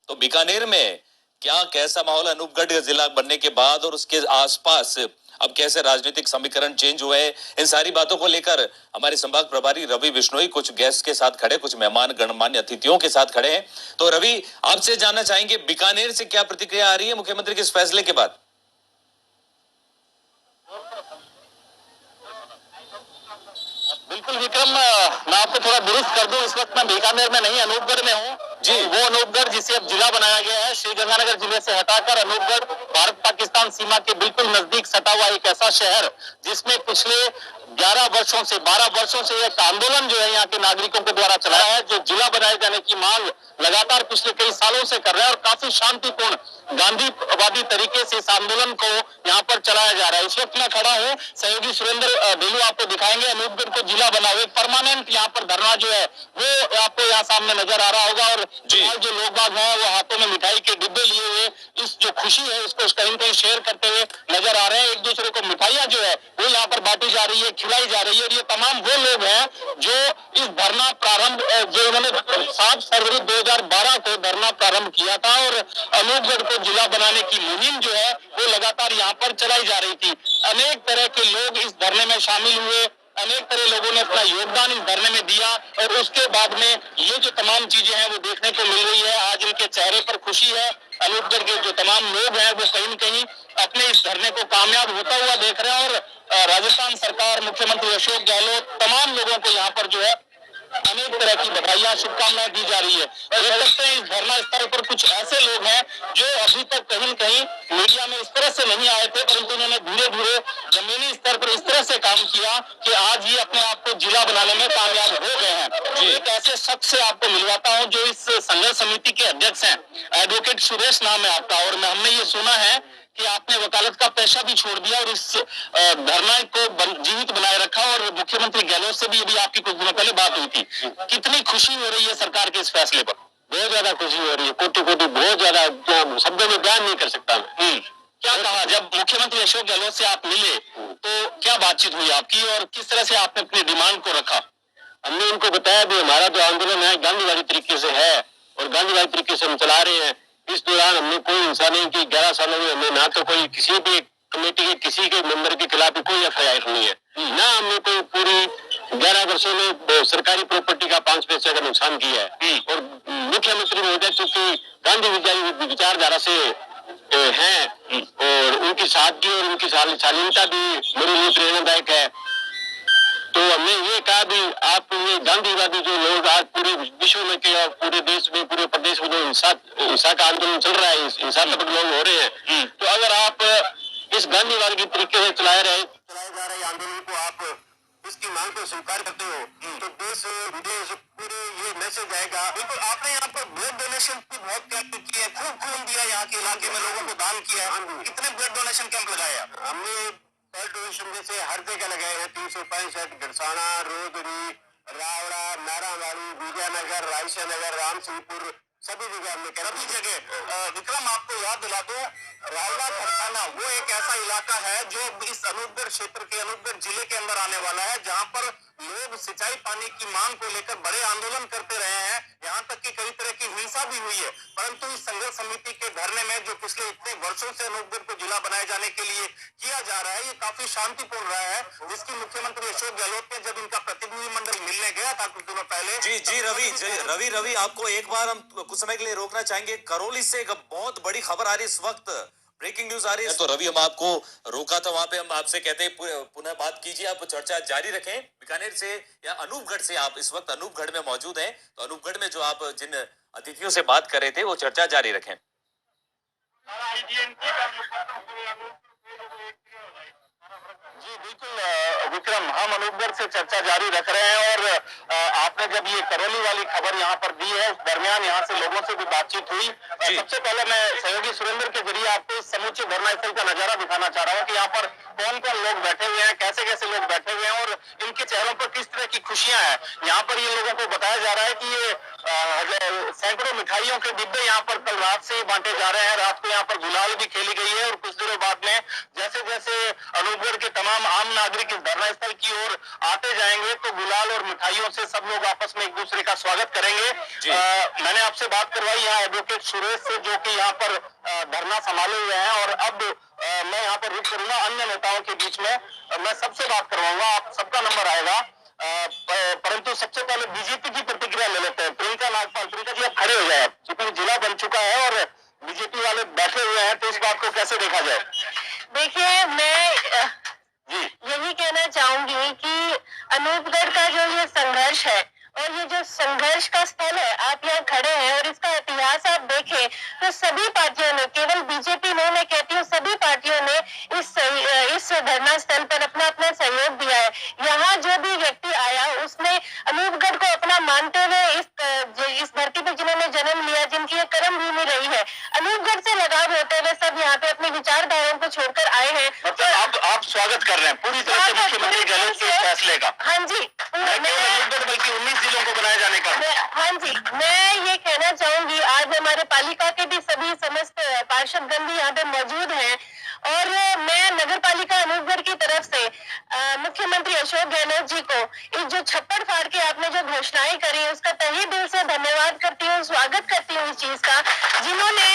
तो बीकानेर में क्या कैसा माहौल अनूपगढ़ जिला बनने के बाद और उसके आसपास अब कैसे राजनीतिक समीकरण चेंज हुए हैं, इन सारी बातों को लेकर हमारे संभाग प्रभारी रवि बिश्नोई कुछ गेस्ट के साथ खड़े, कुछ मेहमान गणमान्य अतिथियों के साथ खड़े हैं। तो रवि, आपसे जानना चाहेंगे बीकानेर से क्या प्रतिक्रिया आ रही है मुख्यमंत्री के इस फैसले के बाद? बिल्कुल विक्रम, मैं आपको थोड़ा दुरुस्त कर दूं, इस वक्त मैं बीकानेर में नहीं अनूपगढ़ में हूँ जी। वो अनूपगढ़ जिसे अब जिला बनाया गया है, श्रीगंगानगर जिले से हटाकर अनूपगढ़ भारत पाकिस्तान सीमा के बिल्कुल नजदीक सटा हुआ एक ऐसा शहर जिसमें पिछले 11 वर्षों से 12 वर्षों से एक आंदोलन जो है यहाँ के नागरिकों के द्वारा चलाया है, जो जिला बनाए जाने की मांग लगातार पिछले कई सालों से कर रहे हैं और काफी शांतिपूर्ण गांधीवादी तरीके से इस आंदोलन को यहाँ पर चलाया जा रहा है। इस वक्त मैं खड़ा हूँ, सहयोगी सुरेंद्र ढीलू आपको दिखाएंगे अनूपगढ़ को जिला बना हुआ एक परमानेंट यहाँ पर धरना जो है वो आपको यहाँ सामने नजर आ रहा होगा। और जो लोग बाग हैं वो हाथों में मिठाई के डिब्बे लिए हुए इस जो खुशी है उसको कहीं न कहीं शेयर करते हुए नजर आ रहे हैं। एक दूसरे को मिठाइयां जो है वो यहाँ पर बांटी जा रही है, खिलाई जा रही है। और ये तमाम वो लोग हैं जो इस धरना प्रारंभ जो इन्होंने 7 फरवरी 2012 को धरना प्रारंभ किया था और अनूपगढ़ को जिला बनाने की मुहिम जो है वो लगातार यहाँ पर चलाई जा रही थी। अनेक तरह के लोग इस धरने में शामिल हुए, अनेक तरह लोगों ने अपना योगदान इस धरने में दिया और उसके बाद में ये जो तमाम चीजें हैं वो देखने को मिल रही है। आज इनके चेहरे पर खुशी है। अनूपगढ़ के जो तमाम लोग हैं वो कहीं न कहीं अपने इस धरने को कामयाब होता हुआ देख रहे हैं और राजस्थान सरकार, मुख्यमंत्री अशोक गहलोत, तमाम लोगों को यहाँ पर जो है अनेक तरह की बधाइयां, शुभकामनाएं दी जा रही है। और देख सकते हैं इस धरना स्थल पर कुछ ऐसे लोग हैं जो अभी तक कहीं न कहीं मीडिया में इस तरह से नहीं आए थे, परंतु उन्होंने धीरे धीरे जमीनी स्तर पर इस तरह से काम किया कि आज ही अपने आप को जिला बनाने में कामयाब हो गए हैं। एक ऐसे शख्स से आपको मिलवाता हूँ जो इस संघर्ष समिति के अध्यक्ष हैं, एडवोकेट सुरेश नाम है आपका। और हमने ये सुना है कि आपने वकालत का पेशा भी छोड़ दिया और इस धरना को जीवित बनाए रखा और मुख्यमंत्री गहलोत से भी अभी आपकी कुछ दिनों पहले बात हुई थी। कितनी खुशी हो रही है सरकार के इस फैसले पर? बहुत ज्यादा खुशी हो रही है, कोटि कोटि, बहुत ज्यादा, शब्दों में बयान नहीं कर सकता मैं। क्या कहा जब मुख्यमंत्री अशोक गहलोत से आप मिले तो क्या बातचीत हुई आपकी और किस तरह से आपने अपनी डिमांड को रखा? हमने उनको बताया कि हमारा जो आंदोलन है गांधीवादी तरीके से है और गांधीवादी तरीके से हम चला रहे हैं। इस दौरान हमने कोई हिंसा नहीं की। 11 सालों में हमने ना तो कोई किसी भी कमेटी के किसी के मेंबर के खिलाफ कोई FIR नहीं है, ना हमने कोई पूरी 11 वर्षों में सरकारी प्रॉपर्टी का 5 पैसे का नुकसान किया है। और मुख्यमंत्री महोदय चूंकि गांधी विचारधारा से हैं और उनकी सादगी और उनकी शालीनता भी मेरे लिए प्रेरणादायक है। तो हमने ये कहा भी आप ये गांधीवादी जो लोग आज पूरे विश्व में के पूरे देश में, पूरे प्रदेश में जो हिंसा का आंदोलन चल रहा है, हिंसा तक लोग हो रहे हैं, तो अगर आप इस गांधीवादी के तरीके से चलाए जा रहे आंदोलन को आप इसकी मांग को स्वीकार करते हो तो देश विदेश पूरे ये मैसेज आएगा। बिल्कुल, आपने यहाँ पर ब्लड डोनेशन की बहुत कैंप की है, खूब खून दिया, यहाँ के इलाके में लोगों को दान किया है। कितने ब्लड डोनेशन कैंप लगाए हमने? ब्लड डोनेशन जैसे हर जगह लगाए हैं, 365 गरसाना, रोदरी, रावड़ा, नारावाड़ी, विजयनगर, रायसा नगर, रामसिंहपुर, सभी जगह हमने कहा। सभी जगह विक्रम, आपको याद दिला दो, रावड़ा खरसाना वो एक ऐसा इलाका है जो इस अनूपगढ़ क्षेत्र के, अनूपगढ़ जिले के अंदर आने वाला है, जहां पर लोग सिंचाई पानी की मांग को लेकर बड़े आंदोलन करते रहे हैं। यहाँ तक कि कई तरह की हिंसा भी हुई है, परंतु इस संघर्ष समिति के धरने में जो पिछले इतने वर्षों से अनूपगढ़ को जिला बनाए जाने के लिए किया जा रहा है, ये काफी शांतिपूर्ण रहा है, जिसकी मुख्यमंत्री अशोक गहलोत ने जब इनका प्रतिनिधिमंडल मिलने गया था कुछ दिनों पहले। जी रवि, आपको एक बार हम कुछ समय के लिए रोकना चाहेंगे। करौली से एक बहुत बड़ी खबर आ रही है, इस वक्त ब्रेकिंग न्यूज आ रही है। तो रवि, हम आपको रोका था वहां पे, हम आपसे कहते हैं पुनः बात कीजिए, आप चर्चा जारी रखें। बीकानेर से या अनूपगढ़ से, आप इस वक्त अनूपगढ़ में मौजूद हैं, तो अनूपगढ़ में जो आप जिन अतिथियों से बात कर रहे थे वो चर्चा जारी रखें। जी बिल्कुल विक्रम, हम अनूपगढ़ से चर्चा जारी रख रहे हैं और आपने जब ये करौली वाली खबर यहाँ पर दी है, उस दरमियान यहाँ से लोगों से भी बातचीत हुई। सबसे पहले मैं सहयोगी सुरेंद्र के जरिए आपको इस समूचे धरना स्थल का नजारा दिखाना चाह रहा हूँ कि यहाँ पर कौन कौन लोग बैठे हुए हैं, कैसे कैसे लोग बैठे हुए हैं और इनके चेहरों पर किस तरह की खुशियां हैं। यहाँ पर ये लोगों को बताया जा रहा है कि ये सैकड़ों मिठाइयों के डिब्बे यहाँ पर कल रात से बांटे जा रहे हैं। रात को यहाँ पर गुलाल भी खेली गई है और कुछ दिनों बाद में जैसे जैसे अनूपगढ़ के तमाम आम नागरिक इस धरना स्थल की ओर आते जाएंगे तो गुलाल और मिठाइयों से सब लोग आपस में एक दूसरे का स्वागत करेंगे। मैंने आपसे बात करवाई यहाँ एडवोकेट सुरेश से, जो कि यहाँ पर धरना संभाले हुए हैं, और अब मैं यहाँ पर रुक करूंगा अन्य नेताओं के बीच में। मैं सबसे बात करवाऊंगा, आप सबका नंबर आएगा, परंतु सबसे पहले बीजेपी की प्रतिक्रिया ले लेते हैं। प्रियंका नागपाल, प्रियंका जी आप खड़े हो जाए, क्योंकि जिला बन चुका है और बीजेपी वाले बैठे हुए हैं, तो इस बात को कैसे देखा जाए? देखिए, मैं यही कहना चाहूंगी कि अनूपगढ़ का जो ये संघर्ष है और ये जो संघर्ष का स्थल है, आप यहाँ खड़े हैं और इसका इतिहास आप देखें तो सभी पार्टियों ने, केवल बीजेपी नहीं, मैं कहती हूँ सभी पार्टियों ने इस धरना स्थल पर अपना अपना सहयोग दिया है। यहाँ जो भी व्यक्ति आया उसने अनूपगढ़ को अपना मानते हुए इस धरती पर जिन्होंने जन्म लिया, जिनकी ये कर्म भूमि रही है, अनूपगढ़ से लगाव होते हुए सब यहाँ पे अपनी विचारधाराओं को छोड़कर आए हैं। मतलब आप स्वागत कर रहे हैं पूरी तरह से मुख्यमंत्री गहलोत के फैसले का? हाँ जी, बल्कि 19 जिलों को बनाए जाने का। हाँ जी, मैं ये कहना चाहूंगी, आज हमारे पालिका के भी सभी समस्त पार्षदगण भी यहाँ पे मौजूद हैं और मैं नगर पालिका अनूपगढ़ की तरफ से मुख्यमंत्री अशोक गहलोत जी को इस जो छप्पड़ फाड़ के आपने जो घोषणाएं करी उसका तहे दिल से धन्यवाद करती हूँ, स्वागत करती हूँ इस चीज का, जिन्होंने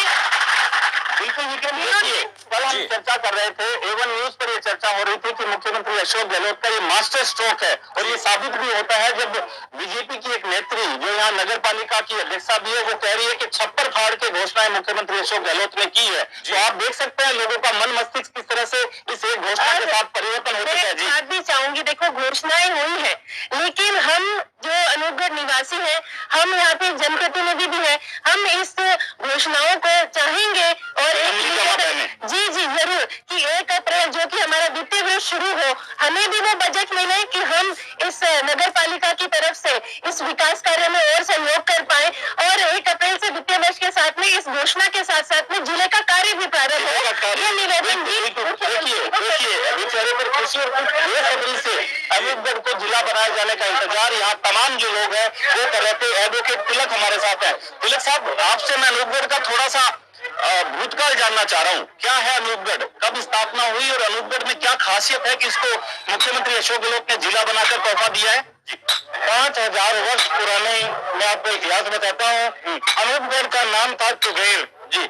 बिल्कुल देखिए, कल हम चर्चा कर रहे थे, एवन न्यूज पर ये चर्चा हो रही थी कि मुख्यमंत्री अशोक गहलोत का ये मास्टर स्ट्रोक है, और ये साबित भी होता है जब बीजेपी की एक नेत्री जो यहाँ नगर पालिका की अध्यक्षा भी है, वो कह रही है कि छप्पर फाड़ के घोषणाएं मुख्यमंत्री अशोक गहलोत ने की है। तो आप देख सकते हैं लोगों का मन मस्तिष्क किस तरह से इस एक घोषणा के साथ परिवर्तन होता है। जी, मैं भी चाहूंगी, देखो घोषणाएं हुई है, लेकिन हम जो अनूपगढ़ निवासी है, हम यहाँ पे जनप्रतिनिधि भी है, हम इस घोषणाओं को चाहेंगे और जी जरूर कि 1 अप्रैल जो कि हमारा वित्तीय वर्ष शुरू हो, हमें भी वो बजट मिले कि हम इस नगर पालिका की तरफ से इस विकास कार्य में और सहयोग कर पाए, और 1 अप्रैल से वित्तीय वर्ष के साथ में इस घोषणा के साथ साथ में जिले का कार्य भी प्रारंभ हो, ये निवेदन भी से अनूपगढ़ को जिला बनाए जाने का इंतजार यहाँ तमाम जो लोग हैं वो कर रहे थे। एडवोकेट तिलक हमारे साथ है। तिलक साहब, आपसे मैं अनूपगढ़ का थोड़ा सा भूतकाल जानना चाह रहा हूँ। क्या है अनूपगढ़, कब स्थापना हुई और अनूपगढ़ में क्या खासियत है कि इसको मुख्यमंत्री अशोक गहलोत ने जिला बनाकर तोहफा दिया है? 5000 वर्ष पुराने, मैं आपको इतिहास बताता हूँ। अनूपगढ़ का नाम था चुगेर। जी,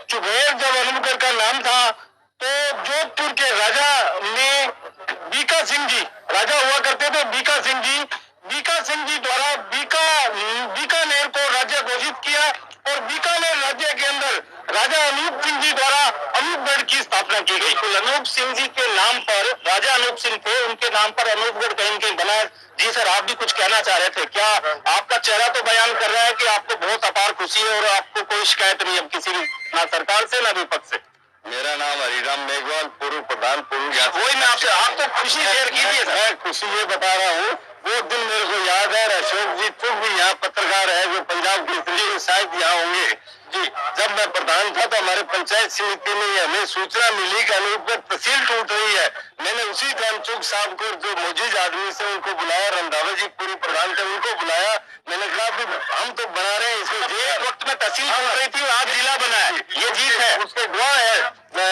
चुगेर जब अनूपगढ़ का नाम था तो जोधपुर के राजा ने बीका सिंह जी राजा हुआ करते थे। बीका सिंह जी द्वारा बीकानेर को राज्य घोषित किया और बीकानेर राज्य के अंदर राजा अनूप सिंह जी द्वारा अनूपगढ़ की स्थापना की गई। अनूप सिंह जी के नाम पर, राजा अनूप सिंह थे, उनके नाम पर अनूपगढ़ कहीं कहीं बना। जी सर, आप भी कुछ कहना चाह रहे थे। क्या आपका चेहरा तो बयान कर रहा है कि आपको बहुत अपार खुशी है और आपको कोई शिकायत नहीं है किसी भी, ना सरकार से ना विपक्ष से? मेरा नाम हरिराम मेघवाल, पूर्व प्रधान वही मैं आपसे, आप तो खुशी शेयर कीजिए। मैं खुशी ये बता रहा हूँ, वो दिन मेरे को याद है। अशोक जी तुम भी यहाँ पत्रकार है जो पंजाब की शायद यहाँ होंगे जी। जब मैं प्रधान था तो हमारे पंचायत समिति में हमें सूचना मिली कि अनूपगढ़ तहसील टूट रही है। मैंने उसी टाइम चुग साहब को, जो मौजूद आदमी से, उनको बुलाया, रंधावा जी पूर्व प्रधान थे, उनको बुलाया। मैंने कहा हम तो बना रहे हैं इसको। एक वक्त में तहसील टूट रही थी, आज जिला बना है, ये जीत है, उसके गवाह है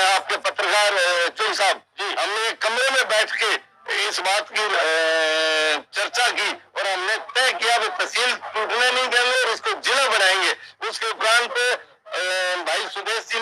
आपके पत्रकार चुग साहब। हमने एक कमरे में बैठ के इस बात की चर्चा की और हमने तय किया कि तहसील टूटने नहीं देंगे और इसको जिला बनाएंगे। उसके उपरांत भाई सुदेश जी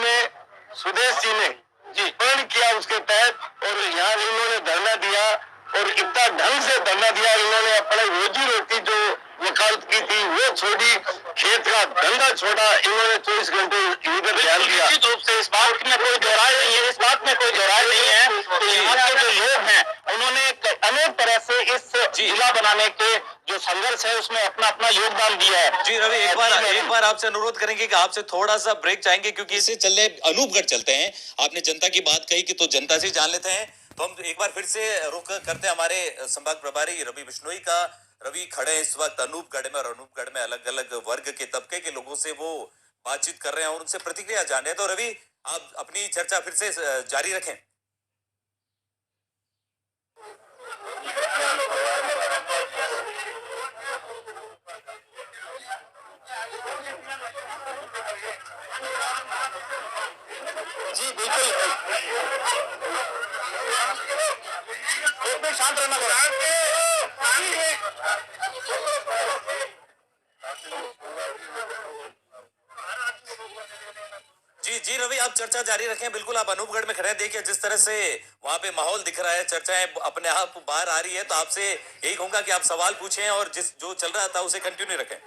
ने प्रण किया उसके तहत, और यहाँ इन्होंने धरना दिया और इतना ढंग से धरना दिया। इन्होंने अपना रोजी रोटी जो वकालत की थी वो छोड़ी, खेत का धंधा छोड़ा, इन्होंने 24 घंटे इधर ध्यान दिया। निश्चित रूप से इस बात में कोई दोहराई नहीं है, इस बात में कोई दोहराई नहीं है। तो यहाँ के जो लोग हैं उन्होंने अनेक तरह से इस जिला बनाने के जो संघर्ष है उसमें अपना अपना योगदान दिया है। जी रवि, एक बार आपसे अनुरोध करेंगे कि आपसे थोड़ा सा ब्रेक चाहेंगे, क्योंकि इसे चल रहे अनूपगढ़ चलते हैं। आपने जनता की बात कही कि तो जनता से जान लेते हैं, तो हम एक बार फिर से रुक करते हैं हमारे संभाग प्रभारी रवि बिश्नोई का। रवि खड़े हैं इस वक्त अनूपगढ़ में, और अनूपगढ़ में अलग अलग वर्ग के तबके के लोगों से वो बातचीत कर रहे हैं और उनसे प्रतिक्रिया जान रहे हैं। तो रवि, आप अपनी चर्चा फिर से जारी रखें। जी बिल्कुल, शांत रहना जी जी रवि, आप चर्चा जारी रखें। बिल्कुल आप अनूपगढ़ में खड़े हैं, देखिए जिस तरह से वहां पे माहौल दिख रहा है, चर्चाएं अपने आप बाहर आ रही है। तो आपसे यही कहूंगा कि आप सवाल पूछें और जिस जो चल रहा था उसे कंटिन्यू रखें।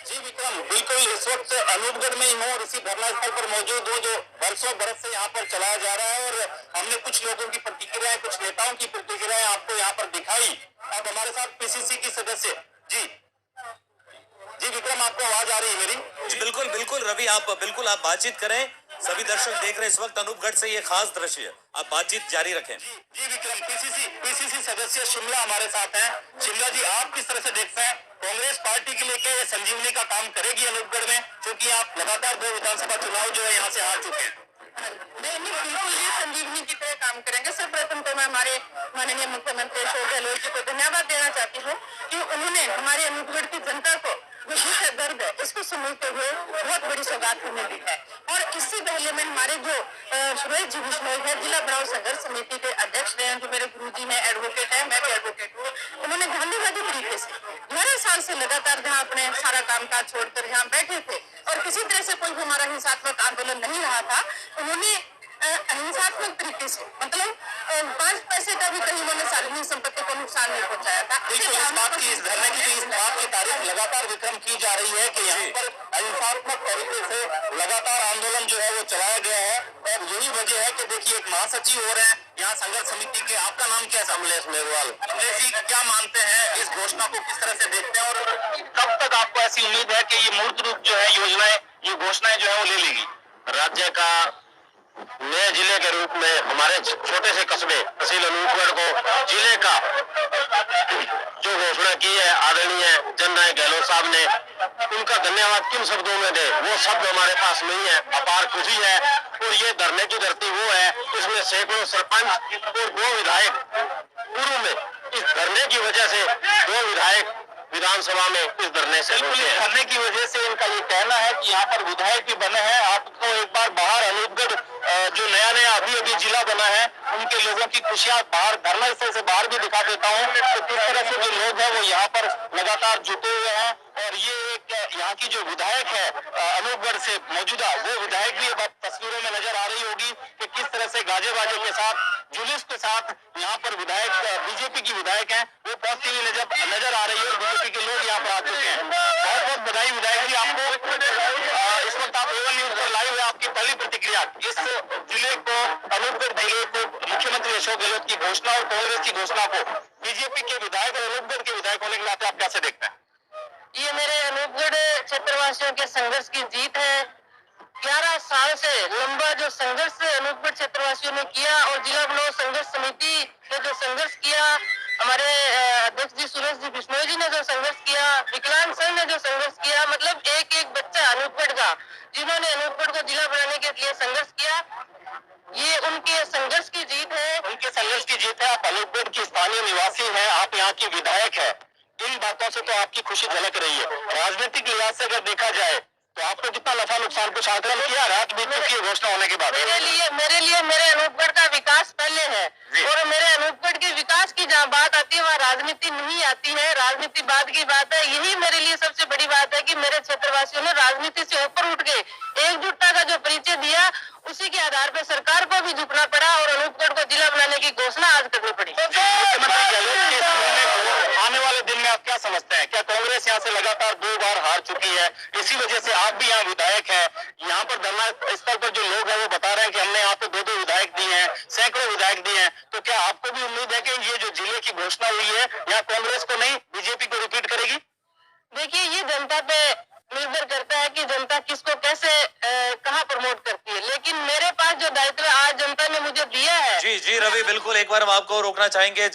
जी विक्रम, बिल्कुल इस वक्त अनूपगढ़ में ही हूँ और इसी धरना स्थल पर मौजूद हूँ जो बरसों बरस से यहाँ पर चलाया जा रहा है। और हमने कुछ लोगों की प्रतिक्रियाएं, कुछ नेताओं की प्रतिक्रियाएं आपको यहाँ पर दिखाई। अब हमारे साथ पीसीसी की सदस्य जी विक्रम, आपको आवाज आ रही है मेरी? जी बिल्कुल बिल्कुल रवि, आप बातचीत करें। सभी दर्शक देख रहे हैं इस वक्त अनूपगढ़ से ये खास दृश्य। आप बातचीत जारी रखें। जी विक्रम, पीसीसी सदस्य शिमला हमारे साथ हैं। शिमला जी, आप किस तरह से देखते हैं कांग्रेस पार्टी के लेके ये संजीवनी का काम करेगी अनूपगढ़ में, क्योंकि आप लगातार 2 विधानसभा चुनाव जो है यहाँ से हार चुके हैं? नहीं, बिल्कुल ये संजीवनी की तरह काम करेंगे। सर्वप्रथम तो मैं हमारे माननीय मुख्यमंत्री अशोक गहलोत जी को धन्यवाद देना चाहती हूँ कि उन्होंने हमारे अनूपगढ़ की जनता को जो दुख है, दर्द है, इसको समझते हुए बहुत बड़ी सौगात हमें दी है। और इससे पहले में हमारे जो सुरेश जी बिश्नोई है, जिला बनाओ संघर्ष समिति के अध्यक्ष रहे हैं, जो मेरे गुरुजी हैं, एडवोकेट है, मैं भी एडवोकेट हूँ। उन्होंने गांधीवादी तरीके से 12 साल से लगातार जहाँ अपने सारा कामकाज छोड़कर यहाँ बैठे थे और किसी तरह से कोई हमारा हिंसात्मक आंदोलन नहीं रहा था, उन्होंने अहिंसात्मक तरीके से, मतलब 5 पैसे का भी कहीं उन्होंने सार्वजनिक संपत्ति को नुकसान नहीं पहुंचाया था। इस धरने की इस बात की तारीफ लगातार विक्रम की जा रही है कि यहाँ पर अहिंसात्मक तरीके से लगातार आंदोलन जो है वो चलाया गया है। और यही वजह है कि देखिए एक महासचिव हो रहे हैं यहाँ संघर्ष समिति के, आपका नाम क्या है? कमलेश मेघवाल। कमलेश जी, क्या मानते हैं इस घोषणा को, किस तरह से देखते हैं और कब तक आपको ऐसी उम्मीद है कि ये मूर्त रूप जो है योजनाएं, ये घोषणाएं जो है वो ले लेगी? राज्य का नए जिले के रूप में हमारे छोटे से कस्बे तहसील अनूपगढ़ को जिले का जो घोषणा की है आदरणीय जननायक गहलोत साहब ने, उनका धन्यवाद किन शब्दों में दे, वो शब्द हमारे पास नहीं है। अपार खुशी है। और ये धरने की धरती वो है, इसमें सैकड़ों सरपंच और 2 विधायक पूर्व में इस धरने की वजह से 2 विधायक विधानसभा में इस धरने से धरने की वजह से इनका ये कहना है कि यहाँ पर विधायक भी बने हैं। आपको एक बार बाहर अनूपगढ़ जो नया अभी जिला बना है, उनके लोगों की खुशियां बाहर धरना स्थल से बाहर भी दिखा देता हूँ। तो किस तरह से जो लोग हैं वो यहाँ पर लगातार जुटे हुए हैं। और ये एक यहाँ की जो विधायक है अनूपगढ़ से मौजूदा, वो विधायक भी अब तस्वीरों में नजर आ रही होगी कि किस तरह से गाजे बाजे के साथ, जुलूस के साथ यहाँ पर विधायक, बीजेपी की विधायक है, वो पहुंचती हुई नजर आ रही है। और बीजेपी के लोग यहाँ पर आ चुके हैं। बहुत बहुत बधाई विधायक जी आपको। इस वक्त आप A1 न्यूज पर लाइव है, आपकी पहली प्रतिक्रिया इस जिले को, अनूपगढ़ जिले को मुख्यमंत्री अशोक गहलोत की घोषणा और कांग्रेस की घोषणा को बीजेपी के विधायक और अनूपगढ़ के विधायक होने के नाते आप कैसे देखते हैं? ये मेरे अनूपगढ़ क्षेत्रवासियों के संघर्ष की जीत है। 11 साल से लंबा जो संघर्ष अनूपगढ़ क्षेत्रवासियों ने किया और जिला बनाओ संघर्ष समिति ने जो संघर्ष किया, हमारे अध्यक्ष जी सुरेश जी बिश्नोई जी ने जो संघर्ष किया, विकलांग संघ ने जो संघर्ष किया, मतलब एक एक बच्चा अनूपगढ़ का जिन्होंने अनूपगढ़ को जिला बनाने के लिए संघर्ष किया, ये उनके संघर्ष की जीत है। उनके संघर्ष की जीत है। आप अनूपगढ़ की स्थानीय निवासी हैं, आप यहाँ की विधायक है। इन बातों से तो आपकी खुशी झलक रही है। राजनीतिक लिहाज से अगर देखा जाए तो आपको कितना नफा नुकसान कुछ आकलन किया रात बीत चुकी है घोषणा होने के बाद? मेरे लिए मेरे अनूपगढ़ का विकास पहले है। और मेरे अनूपगढ़ के विकास की जहाँ बात आती है वहाँ राजनीति नहीं आती है, राजनीति बाद की बात है। यही मेरे लिए सबसे बड़ी बात है कि मेरे क्षेत्रवासियों ने राजनीति से ऊपर उठ के एकजुटता का जो परिचय दिया, उसी के आधार पर सरकार को भी झुकना पड़ा और अनूपगढ़ को जिला बनाने की घोषणा आज करनी पड़ी। आने वाले दिन में आप क्या समझते हैं? क्या कांग्रेस यहाँ से लगातार 2 बार हार चुकी है, इसी वजह से आप भी यहाँ विधायक है, यहाँ पर धरना स्थल पर जो लोग हैं वो बता रहे हैं कि हमने यहाँ पे 2 विधायक दिए हैं, सैकड़ों विधायक दिए हैं, तो क्या आपको भी उम्मीद है कि ये जो जिले की घोषणा हुई है यहाँ कांग्रेस को नहीं बीजेपी को रिपीट करेगी? देखिए, ये जनता पे निर्भर करता है कि जनता किसको कैसे कहाँ प्रमोट करती है, लेकिन मेरे पास जो दायित्व आज जनता ने मुझे दिया है। जी जी रवि, बिल्कुल एक बार हम आपको रोकना चाहेंगे।